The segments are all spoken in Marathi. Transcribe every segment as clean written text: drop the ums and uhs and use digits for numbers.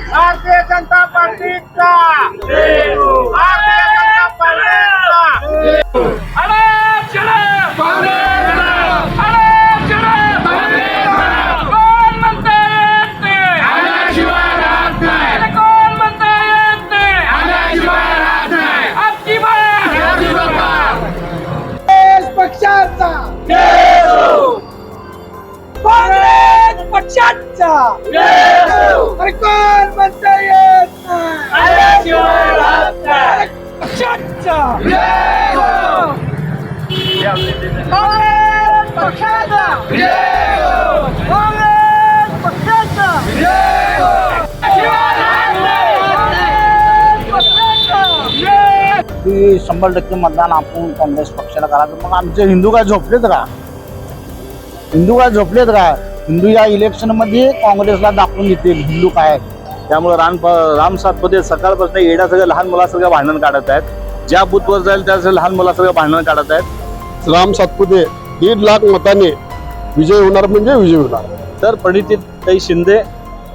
भारतीय जनता पार्टीचा भारतीय जनता पार्टीचा कोण म्हणता येत नाही कोण म्हणता येत नाही आपकी बात पक्षाचा काँग्रेस पक्षाचा अरे कोण म्हणता येत नाही पक्षाचा काँग्रेस पक्षाचा काँग्रेस पक्षाचा की 100% मतदान आपण काँग्रेस पक्षाला करायचं. मग आमचे हिंदू काय झोपलेत का? हिंदू या इलेक्शन मध्ये काँग्रेसला दाखवून देतील हिंदू काय. त्यामुळे राम सातपुते सकाळपासून येण्या सगळ्या लहान मुलासगळं भांडण काढत आहेत. ज्या बूथवर जाईल त्या लहान मुलासगळं भांडण काढत आहेत. राम सातपुते 1.5 लाख मताने विजय होणार म्हणजे विजय होणार. तर प्रणितीताई शिंदे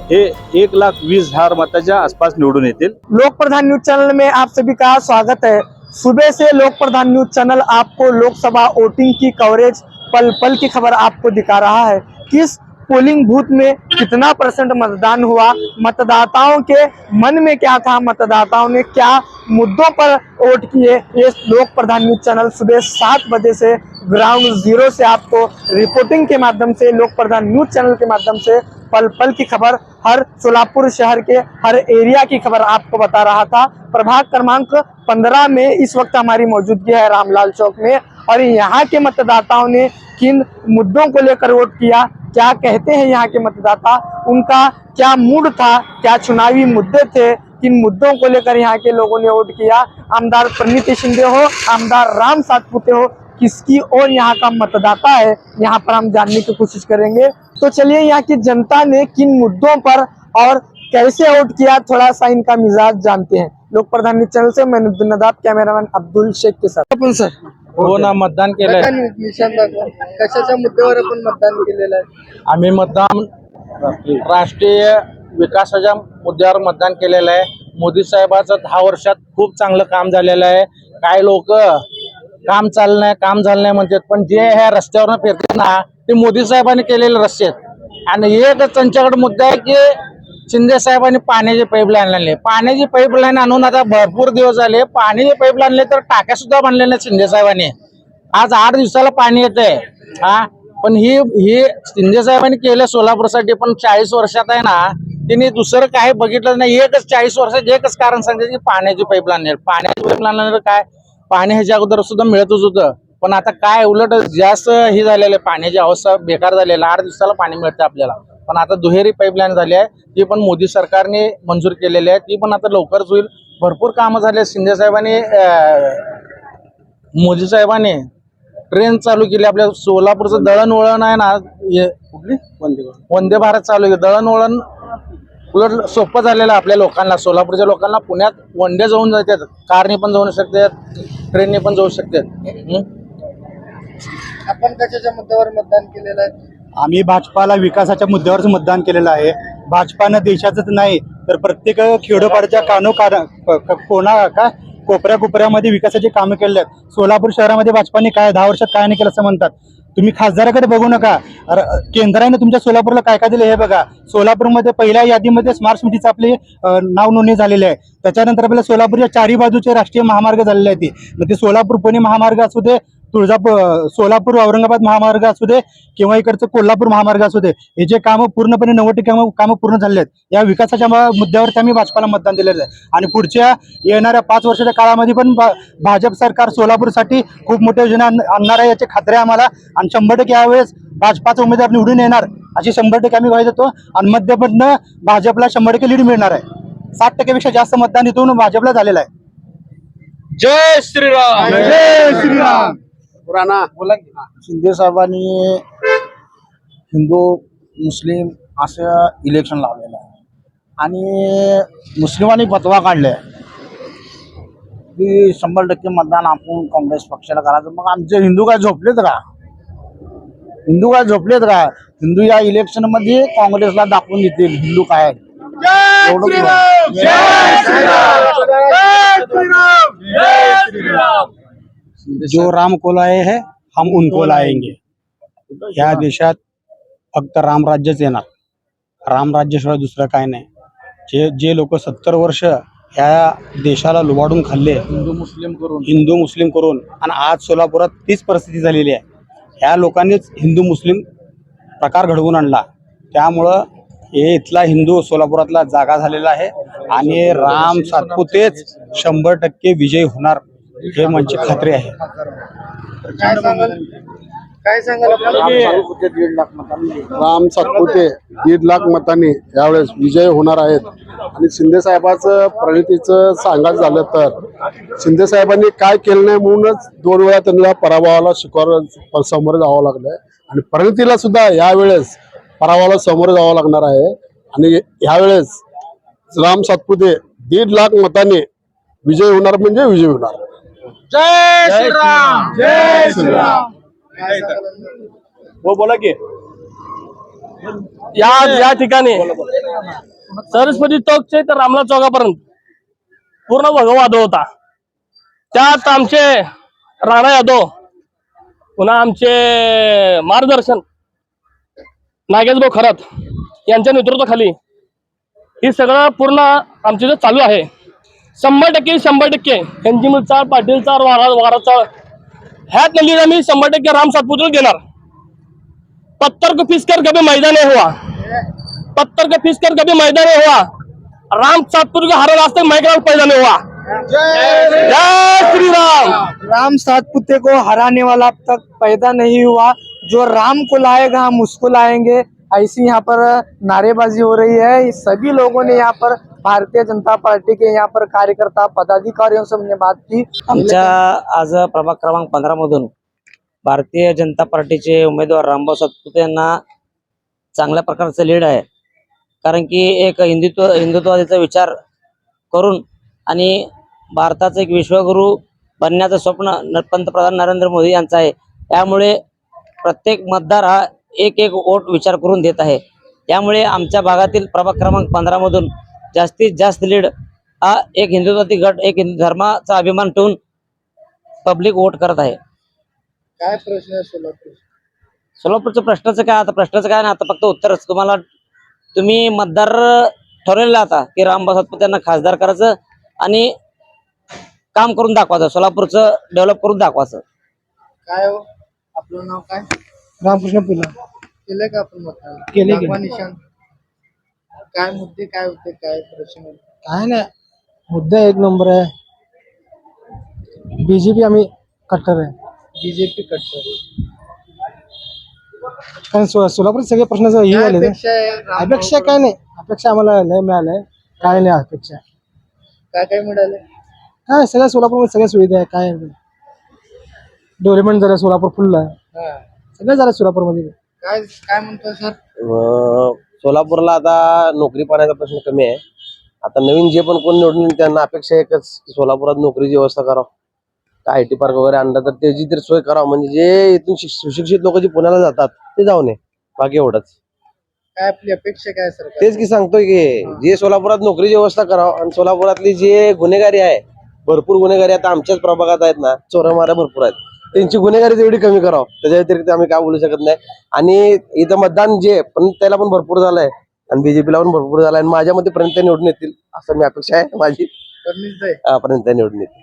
हे 1,20,000 मताच्या आसपास निवडून येतील. लोक प्रधान न्यूज चैनल में आप सभी का स्वागत है। सुबह से लोक प्रधान न्यूज चैनल आपको लोकसभा वोटिंग की कवरेज पल पल की खबर आपको दिखा रहा है। किस पोलिंग बूथ में कितना % मतदान हुआ, मतदाताओं के मन में क्या था, मतदाताओं ने क्या मुद्दों पर वोट किए, ये लोक प्रधान न्यूज चैनल सुबह 7 बजे से ग्राउंड जीरो से आपको रिपोर्टिंग के माध्यम से लोक प्रधान न्यूज चैनल के माध्यम से पल पल की खबर, हर सोलापुर शहर के हर एरिया की खबर आपको बता रहा था। प्रभाग क्रमांक 15 में इस वक्त हमारी मौजूदगी है रामलाल चौक में, और यहाँ के मतदाताओं ने किन मुद्दों को लेकर वोट किया, क्या कहते हैं यहाँ के मतदाता, उनका क्या मूड था, क्या चुनावी मुद्दे थे, किन मुद्दों को लेकर यहाँ के लोगों ने वोट किया, आमदार प्रणिती शिंदे हो, आमदार राम सातपुते हो, किसकी और यहाँ का मतदाता है, यहाँ पर हम जानने की कोशिश करेंगे। तो चलिए यहाँ की जनता ने किन मुद्दों पर और कैसे वोट किया, थोड़ा सा इनका मिजाज जानते हैं। लोक प्रधान न्यूज चैनल से मैं नदाब, कैमरामैन अब्दुल शेख के साथ। आपण सर हो ना, मतदान केलंय. कशाच्या मुद्द्यावर आपण मतदान केलेलं आहे? आम्ही मतदान राष्ट्रीय विकासाच्या मुद्द्यावर मतदान केलेलं आहे. मोदी साहेबाचं 10 वर्षात खूप चांगलं काम झालेलं आहे. काय लोक काम झालं नाही म्हणतात, पण जे ह्या रस्त्यावर फिरतात ना ते मोदी साहेबांनी केलेले रस्ते आहेत. आणि एक त्यांच्याकडे मुद्दा आहे की शिंदे साहेबांनी पाण्याची पाईपलाईन आणली. पाण्याची पाईपलाईन आणून आता भरपूर दिवस झाले. पाण्याची पाईपलाईन आणले तर टाक्या सुद्धा बांधले नाही शिंदे साहेबांनी. आज 8 दिवसाला पाणी येतंय. पण ही शिंदे साहेबांनी केलं सोलापूरसाठी, पण 40 वर्षात आहे ना त्यांनी दुसरं काही बघितलं नाही. 40 वर्षात एकच कारण सांगते की पाण्याची पाईपलाईन. पाण्याची पाईपलाईन काय, पाणी ह्याच्या अगोदर सुद्धा मिळतच होतं, पण आता काय उलट जास्त हे झालेलं आहे. पाण्याची अवस्था बेकार झालेली. 8 दिवसाला पाणी मिळतं आपल्याला. पण आता दुहेरी पाईपलाईन झाली आहे, ती पण मोदी सरकारने मंजूर केलेली आहे. ती पण आता लवकरच होईल. भरपूर कामं झाले. शिंदे साहेबांनी मोदी साहेबांनी ट्रेन चालू केली. आपल्या सोलापूरचं दळणवळण आहे ना, कुठली वंदे भारत चालू केली. दळणवळण उलट सोपं झालेलं आहे आपल्या लोकांना. सोलापूरच्या लोकांना पुण्यात वनडे जाऊन जातात, कारने पण जाऊ शकतात, ट्रेनने पण जाऊ शकतात. आपण कशाच्या मुद्द्यावर मतदान केलेलं आहे? आम्ही भाजपाला विकासाच्या मुद्द्यावरच मतदान केलेलं आहे. भाजपानं देशाचंच नाही तर प्रत्येक खेडोपाडच्या कोपऱ्यामध्ये विकासाची कामं केलेली आहेत. सोलापूर शहरामध्ये भाजपाने 10 वर्षात काय नाही केलं असं म्हणतात. तुम्ही खासदाराकडे बघू नका, केंद्राने तुमच्या सोलापूरला काय काय दिलं हे बघा. सोलापूरमध्ये पहिल्या यादीमध्ये स्मार्ट सिटीचं आपले नाव नोंदणी झालेली आहे. त्याच्यानंतर आपल्या सोलापूरच्या 4ही बाजूचे राष्ट्रीय महामार्ग झालेले आहेत. मग ते सोलापूर पुणे महामार्ग असू दे, सोलापूर औरंगाबाद महामार्ग असू दे, किंवा इकडचं कोल्हापूर महामार्ग असू दे, हे जे कामं पूर्णपणे 90% कामं पूर्ण झाले आहेत. या विकासाच्या मुद्द्यावरती आम्ही भाजपाला मतदान दिलेलं आहे. आणि पुढच्या येणाऱ्या 5 वर्षाच्या काळामध्ये पण भाजप सरकार सोलापूरसाठी खूप मोठ्या योजना आणणार आहे, याची खात्री आम्हाला. आणि 100% यावेळेस भाजपाचा उमेदवार निवडून येणार अशी 100% आम्ही ग्वाही देतो. आणि मध्यमधनं भाजपला 100% लीड मिळणार आहे. 60% पेक्षा जास्त मतदान इथून भाजपला झालेलं आहे. जय श्रीराम. जय श्रीराम. बोला की. शिंदे साहेबांनी हिंदू मुस्लिम असं इलेक्शन लावलेलं आहे आणि मुस्लिमांनी फतवा काढलाय की 100% मतदान आपण काँग्रेस पक्षाला करायचं. मग आमचे हिंदू काय झोपलेत का? हिंदू या इलेक्शन मध्ये काँग्रेसला दाखवून देतील हिंदू काय आहेत. जय एवढं श्रीराम जय श्रीराम जय श्रीराम जय श्रीराम. जो राम को लाए है हम उनको लाएंगे. या देशात फक्त रामराज्यच येणार. रामराज्याशिवाय दुसरं काय नाही. जे लोक 70 वर्ष या देशाला लुबाडून खाल्ले हिंदू मुस्लिम करून आणि आज सोलापुरात तीच परिस्थिती झालेली आहे. ह्या लोकांनीच हिंदू मुस्लिम प्रकार घडवून आणला. त्यामुळं हे इथला हिंदू सोलापुरातला जागा झालेला आहे आणि राम सातपुतेच 100% विजयी होणार हे म्हणजे खात्री आहे. काय सांगाल राम सातपुते 1.5 लाख मतांनी यावेळेस विजय होणार आहेत. आणि शिंदे साहेबाचं प्रणितीचं सांगायचं झालं तर शिंदे साहेबांनी काय केलं नाही म्हणूनच 2 वेळा त्यांना पराभवाला समोर जावं लागलंय. आणि प्रणितीला सुद्धा यावेळेस पराभवाला समोर जावं लागणार आहे. आणि यावेळेस राम सातपुते 1.5 लाख मतांनी विजय होणार म्हणजे विजय होणार. जय श्रीराम जय श्रीराम. हो बोला की. या ठिकाणी सरस्वती चौक ते तर रामला चौकापर्यंत पूर्ण भगवाद होता. त्यात आमचे राणा यादव पुन्हा आमचे मार्गदर्शन नागेशभाऊ खरात यांच्या नेतृत्वाखाली हे सगळं पूर्ण आमचे जे चालू आहे. 100% यांची चाळ पाटील चाळ वारा चाळ ह्यात नंदी आम्ही 100% राम सातपुतेला देणार. पत्थर को पीस कर कभी मैदान नहीं हुआ. पत्थर को पीस कर कभी मैदान नहीं हुआ. राम सातपुते को हर रास्ते मैदान पैदा नहीं हुआ. जय श्री राम. राम सातपुते को हराने वाला अब तक पैदा नहीं हुआ. जो राम को लाएगा हम उसको लाएंगे, ऐसी यहाँ पर नारेबाजी हो रही है. सभी लोगों ने यहाँ पर भारतीय जनता पार्टी के यहाँ पर कार्यकर्ता पदाधिकारियों से हमने बात की. आमच्या आज प्रभाग क्रमांक 15 मधून भारतीय जनता पार्टीचे उमेदवार रामभाऊ सातपुते यांना चांगल्या प्रकारचं लीड आहे. कारण की एक हिंदुत्ववादीचा विचार करून आणि भारताचं एक विश्वगुरू बनण्याचं स्वप्न पंतप्रधान नरेंद्र मोदी यांचं आहे. त्यामुळे प्रत्येक मतदार हा एक वोट विचार करून देत आहे. त्यामुळे आमच्या भागातील प्रभाग क्रमांक 15 मधून जास्तीत जास्त लीड हा एक हिंदुत्वादी गट, एक हिंदू धर्माचा अभिमान ठेवून पब्लिक वोट करत आहे. काय प्रश्न आहे सोलापूर? सोलापूरच्या प्रश्नाचं काय, आता प्रश्नाचं काय नाही, आता फक्त उत्तरच. तुम्ही मतदार ठरवलेला आता की रामभाऊ सातपुते यांना खासदार करायचं आणि काम करून दाखवायचं, सोलापूरचं डेव्हलप करून दाखवायचं. काय हो आपलं नाव काय? रामकृष्ण पुला केलंय का आपण मतदान? केलंय. दाखवा निशाण. काय मुद्दे काय होते, काय प्रश्न? काय नाही, मुद्दा एक नंबर आहे. बीजेपी आम्ही कट्टर आहे. बीजेपी कट्टर. कारण सोलापूर सगळे प्रश्न हे काय झाले. अपेक्षा आहे रामभाऊ? अपेक्षा काय नाही, अपेक्षा आम्हाला लय मिळालंय. काय नाही अपेक्षा. काय काय मिळाले? काय सगळ्या सोलापूरमध्ये सगळ्या सुविधा आहे. काय डेव्हलपमेंट झालं, सोलापूर फुललं आहे. हा. सगळं झालं सोलापूरमध्ये. काय काय म्हणतो सर? सोलापूरला आता नोकरी पाण्याचा प्रश्न कमी आहे. आता नवीन जे पण कोण निवडून येईल त्यांना अपेक्षा एकच की सोलापुरात नोकरीची व्यवस्था करावं. काय आय टी पार्क वगैरे आणलं तर त्याची तरी सोय करावं. म्हणजे जे इथून सुशिक्षित लोक जे पुण्याला जातात ते जाऊ नये, बाकी एवढंच. काय आपली अपेक्षा काय सर? तेच की सांगतोय की जे सोलापुरात नोकरीची व्यवस्था करावं. आणि सोलापुरातली जे गुन्हेगारी आहे, भरपूर गुन्हेगारी आता आमच्याच प्रभागात आहेत ना, चोऱ्या भरपूर आहेत, त्यांची गुन्हेगारी तेवढी कमी करावं. त्याच्या व्यतिरिक्त आम्ही काय बोलू शकत नाही. आणि इथं मतदान जे पण त्याला पण भरपूर झालंय आणि बीजेपीला पण भरपूर झालंय. आणि माझ्या मते पर्यंत निवडून येतील असं मी अपेक्षा आहे माझी. पर्यंत निवडून येतील.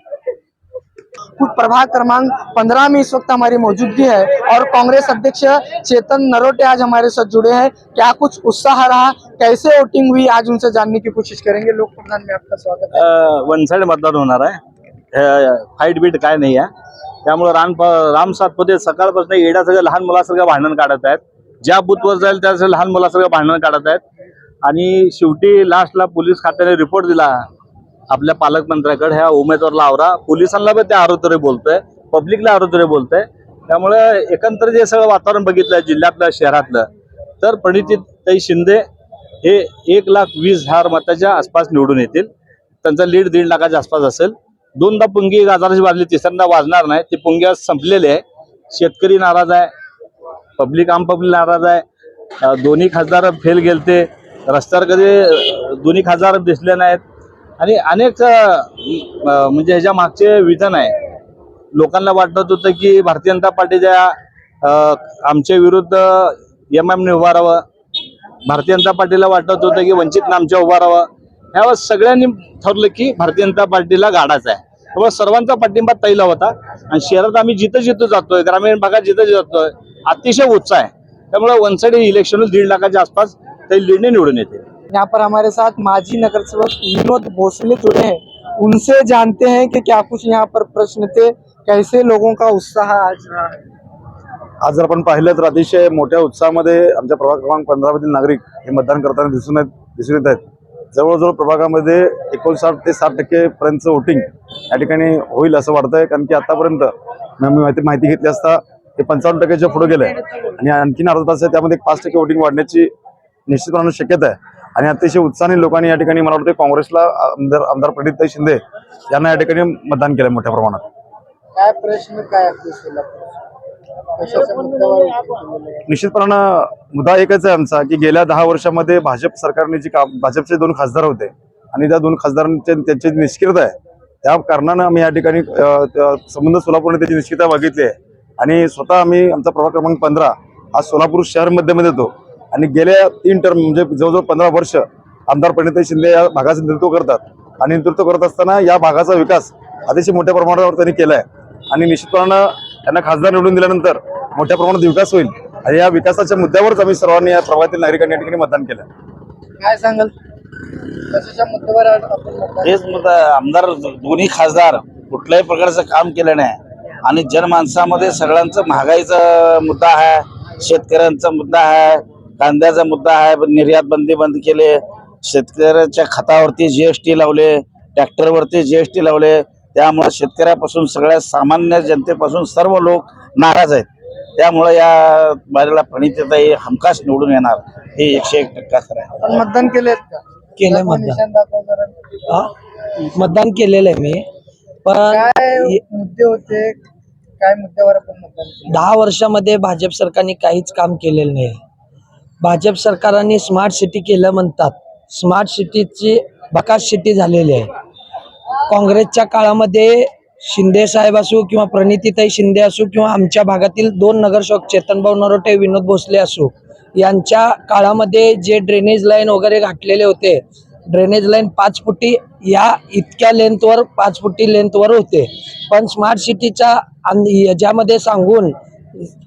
कुछ प्रभाग क्रमांक 15 में इस वक्त हमारी मौजूदगी है और कांग्रेस अध्यक्ष चेतन नरोटे आज हमारे साथ जुड़े हैं. क्या कुछ उत्साह रहा, कैसे वोटिंग हुई, आज उनसे जानने की कोशिश करेंगे. लोक प्रधान में आपका स्वागत है. वन साइड मतदान होणार आहे. फाईट बीट काय नाही आहे. त्यामुळे राम सातपुते सकाळपासून येड्या सगळं लहान मुलासारखं भांडण काढत आहेत. ज्या बूथवर जाईल त्या लहान मुलासारखं भांडण काढत आहेत. आणि शेवटी लास्टला पोलीस खात्याने रिपोर्ट दिला आपल्या पालकमंत्र्याकडे, ह्या उमेदवारला आवरा. पोलिसांना पण त्या आरोग्य बोलतोय, पब्लिकला आरोग्य बोलतोय. त्यामुळे एकंदर जे सगळं वातावरण बघितलं जिल्ह्यातलं शहरातलं, तर प्रणितीताई शिंदे हे 1,20,000 मताच्या आसपास निवडून येतील. त्यांचा लीड 1.5 लाखाच्या आसपास असेल. 2दा पुंगी गाजाराची वाजली, तिसऱ्यांदा वाजणार नाही. ती पुंगी आज संपलेली आहे. शेतकरी नाराज आहे, पब्लिक नाराज आहे. दोन्ही खासदार फेल गेलते, रस्त्यावर कधी दोन्ही खासदार दिसले नाहीत आणि अनेक म्हणजे ह्याच्या मागचे विधान आहे. लोकांना वाटत होतं की भारतीय जनता पार्टीच्या आमच्या विरुद्ध एमआयएमने उभा राहावं, भारतीय जनता पार्टीला वाटत होतं की वंचित आमच्या उभा राहावं. यावर सगळ्यांनी ठरलं की भारतीय जनता पार्टीला गाडायचं आहे. त्यामुळे सर्वांचा पाठिंबा तैला होता आणि शहरात आम्ही जिथं जातोय, ग्रामीण भागात जिथं जातोय, अतिशय उत्साह आहे. त्यामुळे वन साइड इलेक्शन 1.5 लाखाच्या आसपास ते लीडने निवडून येते. यहाँ पर हमारे साथ माजी नगर सेवक विनोद भोसले जुड़े हैं, उनसे जानते हैं कि क्या कुछ यहाँ पर प्रश्न थे, कैसे लोगों का उत्साह आज रहा है. आज जर आपण पाहिलं तर अतिशय मोठ्या उत्साहामध्ये आमच्या प्रभाग क्रमांक 15 मधील नागरिक हे मतदान करताना दिसून येत आहेत. जवळजवळ प्रभागामध्ये 59 ते 60% पर्यंतचं वोटिंग या ठिकाणी होईल असं वाटतंय. कारण की आतापर्यंत मी माहिती घेतली असता हे 55%च्या पुढे गेलंय आणि आणखीन अर्धा तास आहे, त्यामध्ये 5% वोटिंग वाढण्याची निश्चितपणे शक्यता आहे. आणि अतिशय उत्साहाने लोकांनी या ठिकाणी मला वाटतं काँग्रेसला आमदार प्रणितताई शिंदे यांना या ठिकाणी मतदान केलं मोठ्या प्रमाणात. काय प्रश्न काय आपल्या सोलापूर कशाच्या मुद्द्यावर केलेलं आहे? निश्चितपणे मुद्दा एकच आहे आमचा की गेल्या 10 वर्षामध्ये भाजप सरकारने जी भाजपचे 2 खासदार होते आणि त्या 2 खासदारांचे त्यांची निष्क्रियता आहे, त्या कारणानं आम्ही या ठिकाणी संबंध सोलापूरने त्याची निष्क्रियता बघितली आहे. आणि स्वतः आम्ही आमचा प्रभाग क्रमांक 15 हा सोलापूर शहर मध्ये येतो आणि गेल्या 3 टर्म म्हणजे जवळजवळ 15 वर्ष आमदार प्रणितताई शिंदे या भागाचं नेतृत्व करतात. आणि नेतृत्व करत असताना या भागाचा विकास अतिशय मोठ्या प्रमाणावर त्यांनी केलाय आणि निश्चितपणे त्यांना खासदार निवडून दिल्यानंतर मोठ्या प्रमाणात विकास होईल आणि या विकासाच्या मुद्द्यावरच आम्ही सर्वांनी या प्रभागातील नागरिकांनी या ठिकाणी मतदान केलं. काय सांगाल कशाच्या मुद्द्यावर आपण मतदान हेच मुद्दा, आमदार दोन्ही खासदार कुठल्याही प्रकारचं काम केलं नाही आणि जनमानसामध्ये सगळ्यांचं महागाईचा मुद्दा आहे, शेतकऱ्यांचा मुद्दा आहे, कांद्याचा मुद्दा आहे, निर्यात बंदी बंद केले, शेतकऱ्याच्या खतावरती जीएसटी लावले, ट्रॅक्टरवरती जीएसटी लावले. त्यामुळे शेतकऱ्यापासून सगळ्या सामान्य जनतेपासून सर्व लोक नाराज आहेत. त्यामुळे या बारीला प्रणितताई हमखास निवडून येणार हे 101% खरं आहे. आपण मतदान केले का? केलंय दाखवा, मतदान. निशाण दाखवा जरा. मतदान केलेलं आहे मी, पण काय मुद्दे होते, काय मुद्द्यावर आपण मतदान केलं? 10 वर्षामध्ये भाजप सरकारने काहीच काम केलेलं नाही. भाजप सरकारने स्मार्ट सिटी केलं म्हणतात, स्मार्ट सिटीची बकास सिटी झालेली आहे. काँग्रेसच्या काळामध्ये शिंदे साहेब असो किंवा प्रणितीताई शिंदे असो किंवा आमच्या भागातील 2 नगरसेवक चेतनभाऊ नरोटे, विनोद भोसले असो, यांच्या काळामध्ये जे ड्रेनेज लाईन वगैरे घातलेले होते, ड्रेनेज लाईन 5 फुटी या इतक्या लेंथवर 5 फुटी लेंथवर होते. पण स्मार्ट सिटीच्या याच्यामध्ये सांगून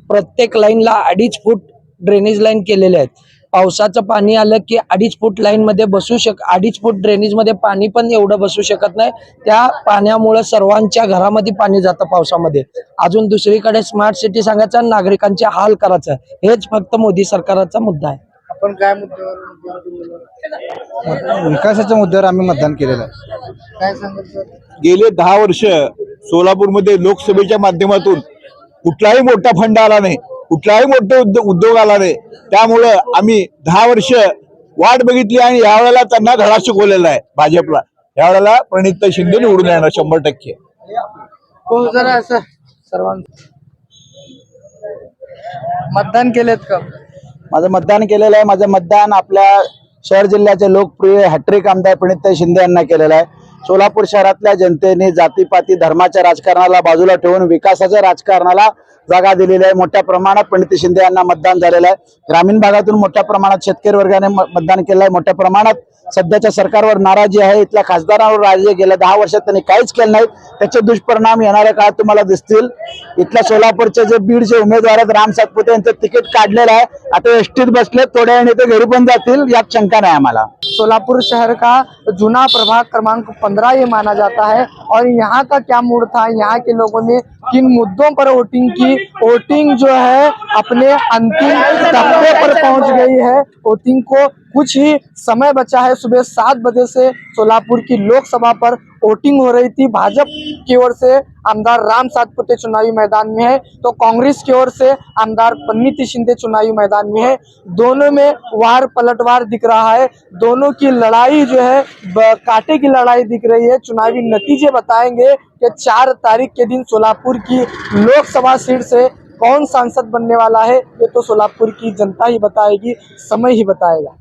प्रत्येक लाईनला 2.5 फूट ड्रेनेज लाईन केलेले आहेत. पावसाचं पाणी आलं की 2.5 फूट लाईन मध्ये 2.5 फूट ड्रेनेज मध्ये पाणी पण एवढं बसू शकत नाही. त्या पाण्यामुळे सर्वांच्या घरामध्ये पाणी जातं पावसामध्ये. अजून दुसरीकडे स्मार्ट सिटी सांगायचा, नागरिकांचे हाल करायचं, हेच फक्त मोदी सरकारचा मुद्दा आहे. आपण काय मुद्द्यावर मतदान केलेलं? विकासाच्या मुद्द्यावर आम्ही मतदान केलेलं आहे. काय सांगाल सर? गेले 10 वर्ष सोलापूरमध्ये लोकसभेच्या माध्यमातून कुठलाही मोठा फंड आला नाही, कुठलाही मोठे उद्योग आला नाही. त्यामुळं आम्ही 10 वर्ष वाट बघितली आणि यावेळेला त्यांना धडा शिकवलेला आहे भाजपला. यावेळेला प्रणितताई शिंदे निवडून येणार 100%. हो, जरा असं सर्वांना मतदान केलेत का? माझं मतदान केलेलं आहे. माझं मतदान आपल्या शहर जिल्ह्याचे लोकप्रिय हॅट्रिक आमदार प्रणितताई शिंदे यांना केलेलं आहे. सोलापूर शहरातल्या जनतेने जातीपाती धर्माच्या राजकारणाला बाजूला ठेवून विकासाच्या राजकारणाला जागा दिलेली आहे. मोठ्या प्रमाणात प्रणिती शिंदे यांना मतदान झालेलं आहे. ग्रामीण भागातून मोठ्या प्रमाणात शेतकरी वर्गाने मतदान केलं आहे. मोठ्या प्रमाणात सध्याच्या सरकारवर नाराजी आहे. इथल्या खासदारांवर नाराजी आहे. गेल्या 10 वर्षात त्यांनी काहीच केलं नाही. त्याचे दुष्परिणाम येणाऱ्या काळात तुम्हाला दिसतील. इथल्या सोलापूरचे जे बीडचे उमेदवार आहेत, राम सातपुते यांचं तिकीट काढलेलं आहे. आता एसटीत बसले, थोड्या वेळाने ते घरी पण जातील, यात शंका नहीं हमारा. सोलापुर शहर का जुना प्रभाग क्रमांक 15 ये माना जाता है और यहाँ का क्या मूड था, यहाँ के लोगों ने किन मुद्दों पर वोटिंग की, वोटिंग जो है अपने अंतिम तबके पर पहुंच गई है. वोटिंग को कुछ ही समय बचा है. सुबह 7 बजे से सोलापुर की लोकसभा पर वोटिंग हो रही थी. भाजपा की ओर से आमदार राम सातपुते चुनावी मैदान में है, तो कांग्रेस की ओर से आमदार प्रणिती शिंदे चुनावी मैदान में है. दोनों में वार पलटवार दिख रहा है. दोनों की लड़ाई जो है कांटे की लड़ाई दिख रही है. चुनावी नतीजे बताएंगे कि 4 तारीख के दिन सोलापुर की लोकसभा सीट से कौन सांसद बनने वाला है ये तो सोलापुर की जनता ही बताएगी, समय ही बताएगा।